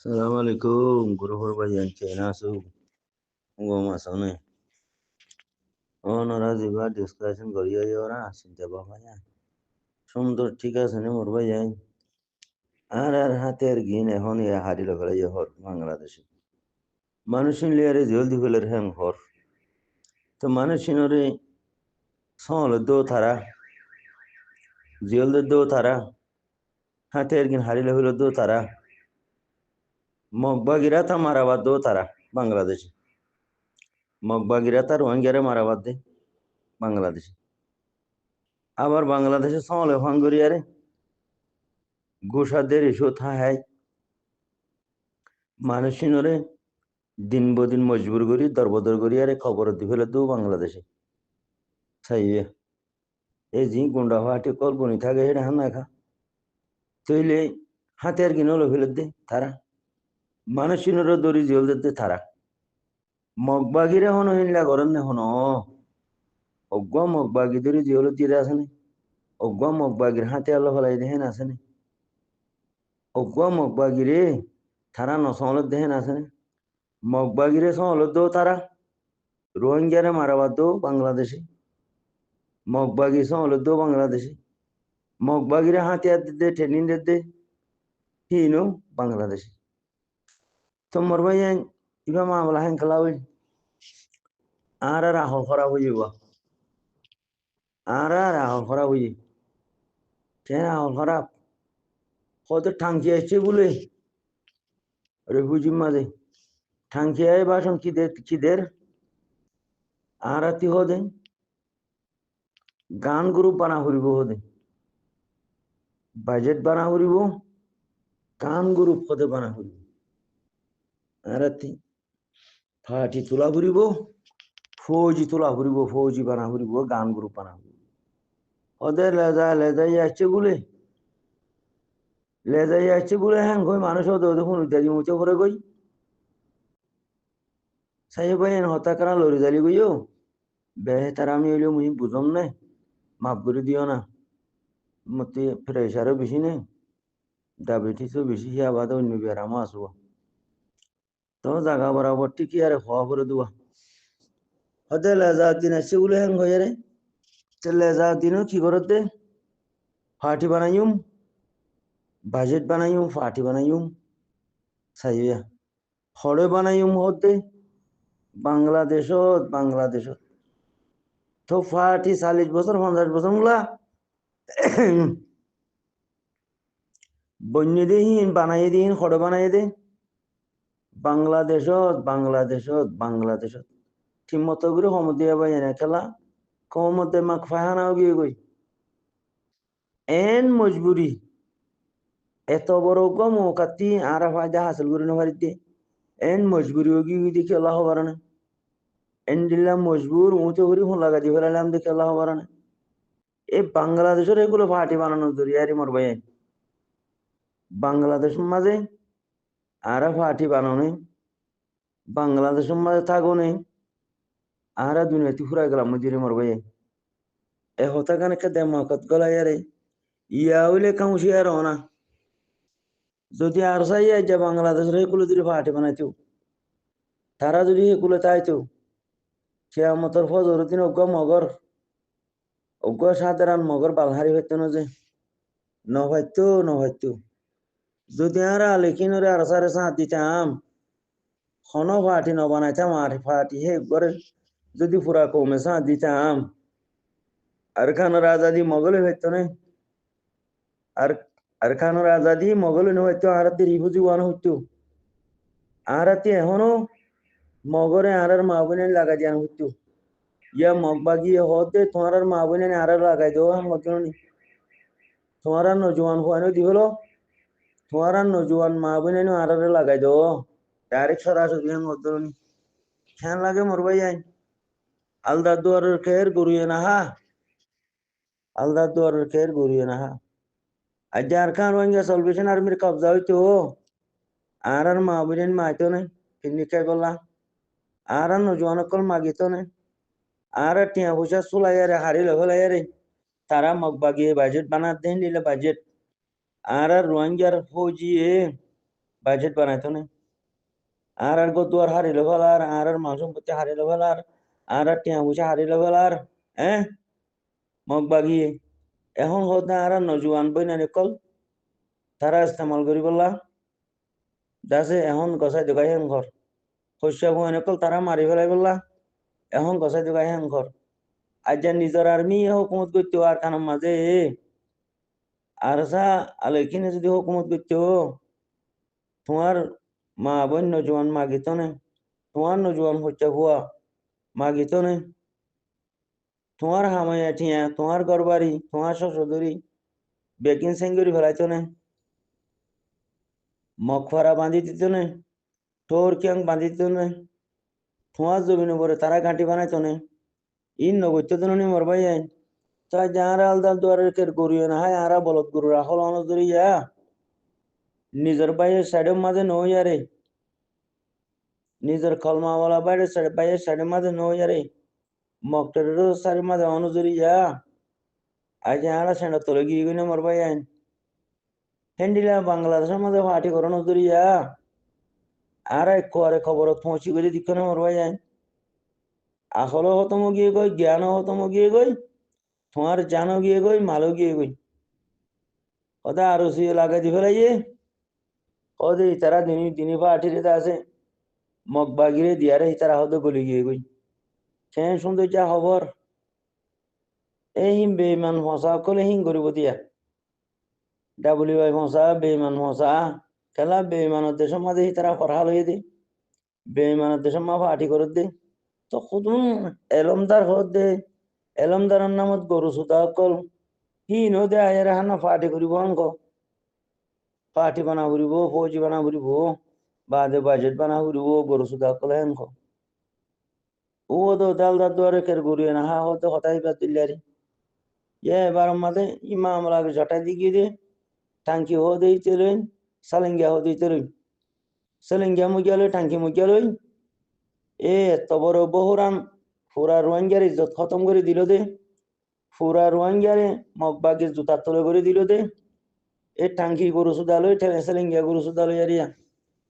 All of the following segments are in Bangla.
Assalamualaikum, guru bayan China su ngoma sone. Onoরা যেবা ডিসকাশন করিয়া যাওয়া চিন্তা ভাবনা সুন্দর ঠিক আছে নে মোর ভাই আর হাতের গিন এখন ইয়া হারি লগালে হর বাংলাদেশে মানুষিন লিয়ারে জলদি হলের হ্যাং হর তো মানুষিনরে সল দো তারা জলদি দো তারা হাতের গিন হারি হইল দো তারা মগবাগিরা তা মারাবাদ দো তারা বাংলাদেশে মগবাগিরা তা রোহিঙ্গারে মারাবাদ দে বাংলাদেশে আবার বাংলাদেশে সলে হাঙ্গরিয়ারে গোসাদের ইস্যু থাহাই মানুষিনরে দিন বদিন মজবুর করি দরবদর করি আরে খবর দি ফেলে দু বাংলাদেশে সাইয়ে এই জি গুন্ডা হাটি কল্পনি থাকে এটা হানা খা তৈলে হাতে আর কিনে ফেলে দে তারা মানুষিনরে দড়ি জল দে তারা মগবাগিরে হন হিনলা করেন না হন অজ্ঞ মগবাগি দড়ি জল দিয়ে আসেনি অজ্ঞ মগবাগির হাতে আল্লাহ ফেলাই দেখেন আসেনি অজ্ঞ মগবাগিরে তারা নসলত দেখেন আসেনি মগবাগিরে সলত দো তারা রোহিঙ্গারে মারাবাদ দো বাংলাদেশে মগবাগি সলত দো বাংলাদেশে মগবাগিরে হাতিয়ার দে ট্রেনিং দে হিনো বাংলাদেশে তো মোর ভাই ইবা মামলা হেন খেলাওই আর রাহল করা হইব আর রাহল করা হই কেন রাহল খারাপ কত ঠাঙ্কি আসছে বলে রেফিউজি মাঝে ঠাঙ্কি আয় বাসন কিদের আর আতি হদে গান গ্রুপ বানা হরিব হদে বাজেট বানা হরিব গান গ্রুপ হদে বানা হরিব আর আতি ফাটি তোলা হরিব ফৌজি তোলা হরিব ফৌজি বানা হরিব গান গ্রুপ বানা হরিব ওদের লেজাই আসছে বলে লেজাই আসছে বলে হ্যাঁ কই মানুষ দেখুন ইত্যাদি মুছে করে কই সাহেব ভাই হতা করা লড়ি জালি গইও বেহতার আমি হইলেও মুই বুঝম না মাফ করে দিও না মতে প্রেশারও বেশি নেই ডায়াবেটিসও বেশি আবাদ অন্য ব্যারামও আসবো তো জাগা বরাবর টিকি আর হওয়া করে দেওয়া হতে লেজা দিন আসছে বলে হ্যাং হয়ে রে লেজা দিনও কি করতে ফাটি বানাইম বাজেট বানাইম ফাটি বানাইম সাইয়া হরে বানাইম হতে বাংলাদেশত তো ফাটি 40 বছর 50 বছর মুলা বন্য দিন বানাই দিন হরে বানাই দে বাংলাদেশত ঠিক মতো করে সমুদ্রিয়া বাই এনে খেলা কমতে মাক ফাহানাও গিয়ে গই এন মজবুরি এত বড় গম কাতি আর ফায়দা হাসিল করে নেওয়ার দিয়ে এন মজবুরি গিয়ে দেখে আল্লাহ হবার না এন দিল্লা মজবুর উঁচু করি ফোন লাগা দিয়ে ফেলালাম দেখে আল্লাহ হবার না এই বাংলাদেশের এগুলো ফাটি বানানোর জরিয়ারি মোর ভাই বাংলাদেশ মাঝে আর ফাটি বানানো বাংলাদেশের মাঝে থাকো নেই আর দুনিয়াতে ফুরাই গেলাম মজুরি মোর ভাই এ হতা কানে দেমাকত গলাই আরে ইয়া হইলে কাউসি আর না যদি আর চাই যে বাংলাদেশের এগুলো যদি ফাটি বানাইতো তারা যদি এগুলো চাইতো কেয়ামতের ফজর দিন অজ্ঞ সাধারণ মগর বালহারি হইতো না যে নভাইতো যদি আর আলেখিনরে আর সারে সাঁত দিতাম খন ফাটি নবানাইতাম আর ফাটি হে করে যদি পুরা কমে সাঁত দিতাম আর খানোর আজাদি মগলে হইতো না আর খানোর আজাদি মগলে হইতো আর রিফুজি ওয়ান হইতো আর এখনো মগরে আর মা বোনে লাগা দিয়ান হইতো ইয়া মগবাগি হতে তোমার মা বোনে আর লাগাই দেওয়া মতনি তোমার নজওয়ান হওয়ানো দি হলো তোমার নজওয়ান মা বোনে আর লাগাই দেও ডাইরেক্ট সরাসরি মতনি খেয়াল লাগে মোর ভাই আলদা দুয়ারের খের গড়িয়ে না হা আলদা দুয়ারের খের গড়িয়ে না হা আর যার খান রোহিঙ্গা সলভেশন আর্মির কবজা হইতো আর মা বোনে মাইতো না কিনি কে গলা আর নজওয়ান কল মাগিতো না আর টিয়া পয়সা চুলাইয়ারে হারি লহলাইয়ারে তারা মগবাগিয়ে বাজেট বানা দেন দিলে বাজেট আর রোহিঙ্গার ফৌজি বাজেট বানাইতো না আর গদুয়ার হারিলে ফেলার আর মাংস সম্পত্তি হারিলে ফেলার আর টিয়া পয়সা হারিলে ফেলার হ্যাঁ মগ বাগিয়ে এখন হত না আর নজুয়ান বই না কল তারা ইস্তেমাল করি বললা দাসে এখন গছাই দোকাই হেন ঘর শস্য বই নকল তারা মারি ফেলাই বললা এখন গছাই দোকাই হেন ঘর আজ নিজের আর্মি হুকুমত করতে আর কানার মাঝে আর সা আলেখিনে যদি হুকুমত করতে তোমার মা বোন নজওয়ান মাগিত নে তোমার নজওয়ান হচ্ছে হুয়া মাগিত নে তোমার হামাইয়া ঠিয়া তোমার ঘরবাড়ি তোমার শ্বশুরদুরি বেকিং সেঙ্গুরি ফেলাইতো নে মগফারা বাঁধি দিত নে টোর কিয়াং বাঁধি দিত নে তোমার জমিন উপরে তারা ঘাঁটি বানাইতো নে ইন নগত্য নি মরবাই আইন তাই যারা আলদাল দুয়ারের কের গরুয়ে না হয় আরা বলত গরু রাখল অনজরি যা নিজের বাইয়ের সাইডের মাঝে নইয়ারে নিজের কলমাওয়ালা বাইরের সাইডের মাঝে নইয়ারে মকটেরও সাইডের মাঝে অনুজরি যা আজ আরা সেটা তোলে গিয়ে গিয়ে মরবাই আইন হেন্ডিলা বাংলাদেশের মাঝে পার্টি করে নজরি যা আর এক কোয়ারে খবর পৌঁছি করে দিকে মরবাই আইন আসলে হতম গিয়ে গই জ্ঞান হতম গিয়ে গই তোমার জানো গিয়ে গই মালও গিয়ে গই কথা আরো সিয়ে লাগাই দি ফেলাইয়ে ওদের তারা দিনী পার্টির আছে মগবাগিরে দিয়ারে তারা হতে গলি গিয়ে গই কেন সুন্দর যা খবর এই হিম বেইমান ফসা কলে হিং করিব দিয়া ডাবলিউআই ফসা বেইমান ফসা খেলা বেইমানের দেশের মাঝে তারা পড়া লইয়ে দে বেইমানের দেশের মা পার্টি করে দে তো খুদুন এলমদার হত দে এলমদারের নামত গরু সুদা কল হি নদে আয়ের হানা পার্টি করিব অঙ্ক পার্টি বানা ফুরিব ফৌজি বানা ফুরিব বাদে বাজেট বানা ফুরিব গরু সুদা কলে অঙ্ক ও তো দাল দার দুয়ারে কের গরিয়ে না হা হতে হতাই বা দিল্লারি এবার মাঝে ইমা আমরা জটাই দিকে দে টাঙ্কি হো দেই তেলইন সালেঙ্গিয়া হো দেই তেলইন সালেঙ্গিয়া মুগিয়ালই টাঙ্কি মুগিয়ালই এ এত বড় বহুরাম ফুরা রোহিঙ্গার ইজ্জত খতম করে দিল দে ফুরা রোহিঙ্গারে মগবাগের জুতার তলে করে দিল দে এ টাঙ্কি গরু সুদালই সালেঙ্গিয়া গরু সুদালই আরিয়া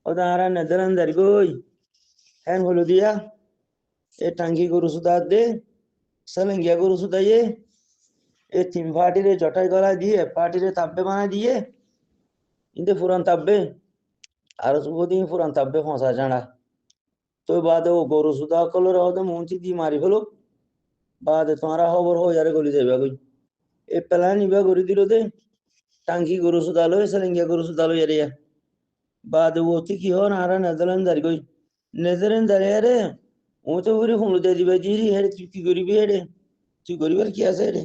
ওটা আর নেদারান দারি গই হ্যান হলো দিয়া এ টাঙ্কি গরু সুদা দে সালেঙ্গিয়া গরু সুদাইয়ে এ তিন পার্টিরে জটাই গলা দিয়ে পার্টিরে তাব্বে বানা দিয়ে কিন্তু ফুরান তাব্বে আর সুবদিন ফুরান তাব্বে ফসা জানা তো বাদে ও গরু সুদা কলর হতে মুঞ্চি দিয়ে মারি ফেলো বাদে তোমারা খবর হয়ে যারে গলি যাবে কই এ প্ল্যান ইবা করে দিল দে টাঙ্কি গরু সুদালো সালেঙ্গিয়া গরু সুদালো এরিয়া বাদে ও কি হন আর নেদারল্যান্ড দাঁড়ি কই নেদারল্যান্ড দাঁড়িয়ে রে ও তো পুরি হুমলু দিয়ে দিবে জিরি হেরে তুই কি করিবি হেরে তুই করিবার কি আছে রে